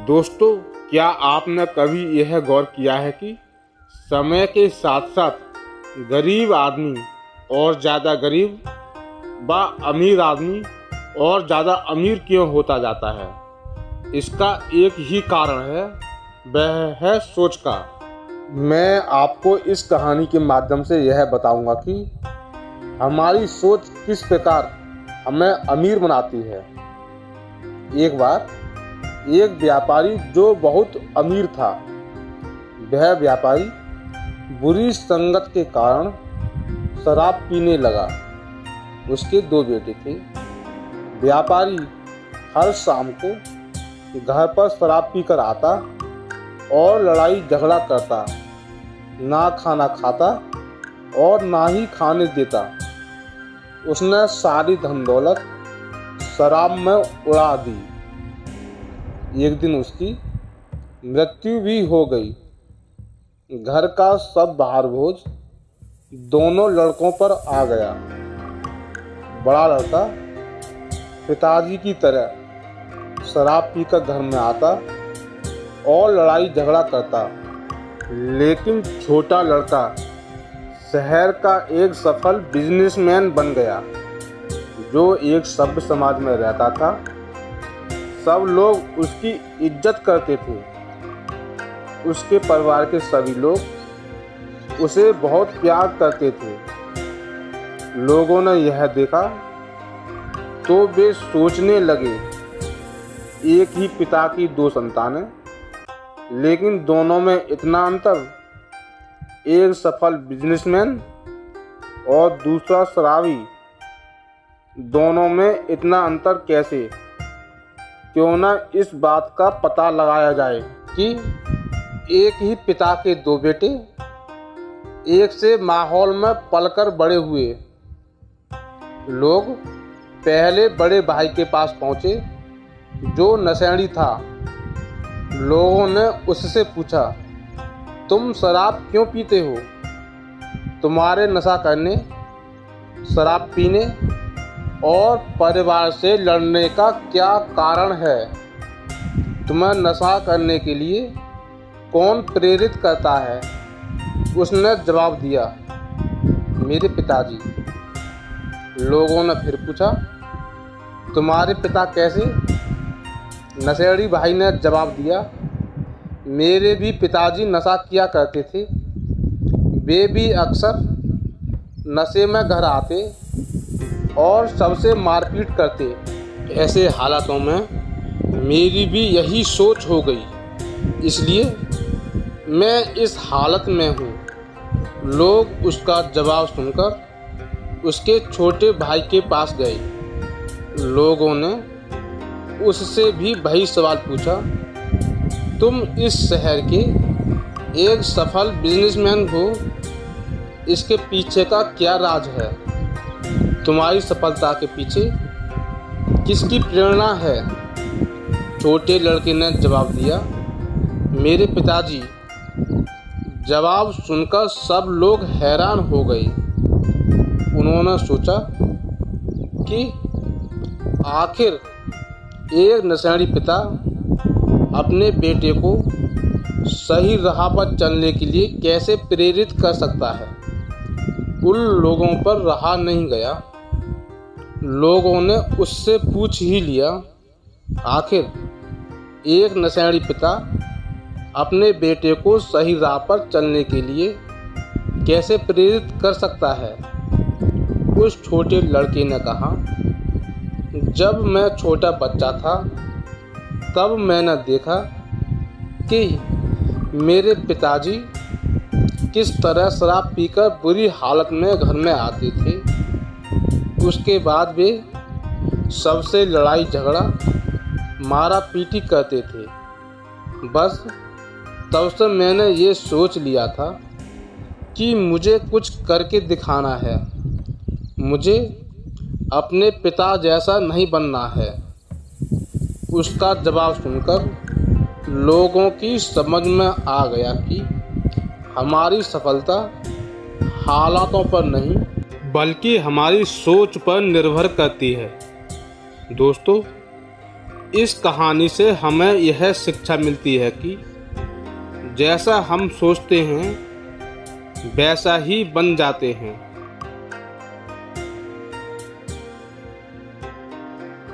दोस्तों, क्या आपने कभी यह गौर किया है कि समय के साथ साथ गरीब आदमी और ज़्यादा गरीब व अमीर आदमी और ज़्यादा अमीर क्यों होता जाता है? इसका एक ही कारण है, वह है सोच का। मैं आपको इस कहानी के माध्यम से यह बताऊंगा कि हमारी सोच किस प्रकार हमें अमीर बनाती है। एक बार एक व्यापारी जो बहुत अमीर था, वह व्यापारी बुरी संगत के कारण शराब पीने लगा। उसके 2 बेटे थे। व्यापारी हर शाम को घर पर शराब पीकर आता और लड़ाई झगड़ा करता, ना खाना खाता और ना ही खाने देता। उसने सारी धन दौलत शराब में उड़ा दी। एक दिन उसकी मृत्यु भी हो गई। घर का सब भार बोझ दोनों लड़कों पर आ गया। बड़ा लड़का पिताजी की तरह शराब पीकर घर में आता और लड़ाई झगड़ा करता, लेकिन छोटा लड़का शहर का एक सफल बिजनेसमैन बन गया, जो एक सभ्य समाज में रहता था। सब लोग उसकी इज्जत करते थे। उसके परिवार के सभी लोग उसे बहुत प्यार करते थे। लोगों ने यह देखा तो वे सोचने लगे, एक ही पिता की 2 संतानें, लेकिन दोनों में इतना अंतर। एक सफल बिजनेसमैन और दूसरा शराबी, दोनों में इतना अंतर कैसे? क्यों ना इस बात का पता लगाया जाए कि एक ही पिता के 2 बेटे एक से माहौल में पलकर बड़े हुए। लोग पहले बड़े भाई के पास पहुंचे, जो नशेड़ी था। लोगों ने उससे पूछा, तुम शराब क्यों पीते हो? तुम्हारे नशा करने, शराब पीने और परिवार से लड़ने का क्या कारण है? तुम्हें नशा करने के लिए कौन प्रेरित करता है? उसने जवाब दिया, मेरे पिताजी। लोगों ने फिर पूछा, तुम्हारे पिता कैसे? नशेड़ी भाई ने जवाब दिया, मेरे भी पिताजी नशा किया करते थे। वे भी अक्सर नशे में घर आते और सबसे मारपीट करते। ऐसे हालातों में मेरी भी यही सोच हो गई, इसलिए मैं इस हालत में हूँ। लोग उसका जवाब सुनकर उसके छोटे भाई के पास गए। लोगों ने उससे भी वही सवाल पूछा, तुम इस शहर के एक सफल बिजनेसमैन हो, इसके पीछे का क्या राज है? तुम्हारी सफलता के पीछे किसकी प्रेरणा है? छोटे लड़के ने जवाब दिया, मेरे पिताजी। जवाब सुनकर सब लोग हैरान हो गए। उन्होंने सोचा कि आखिर एक नशेड़ी पिता अपने बेटे को सही राह पर चलने के लिए कैसे प्रेरित कर सकता है? उन लोगों पर रहा नहीं गया। लोगों ने उससे पूछ ही लिया, आखिर एक नशेड़ी पिता अपने बेटे को सही राह पर चलने के लिए कैसे प्रेरित कर सकता है? उस छोटे लड़के ने कहा, जब मैं छोटा बच्चा था, तब मैंने देखा कि मेरे पिताजी किस तरह शराब पीकर बुरी हालत में घर में आते थे। उसके बाद वे सबसे लड़ाई झगड़ा, मारा पीटी करते थे। बस तब से मैंने ये सोच लिया था कि मुझे कुछ करके दिखाना है। मुझे अपने पिता जैसा नहीं बनना है। उसका जवाब सुनकर लोगों की समझ में आ गया कि हमारी सफलता हालातों पर नहीं, बल्कि हमारी सोच पर निर्भर करती है। दोस्तों, इस कहानी से हमें यह शिक्षा मिलती है कि जैसा हम सोचते हैं वैसा ही बन जाते हैं।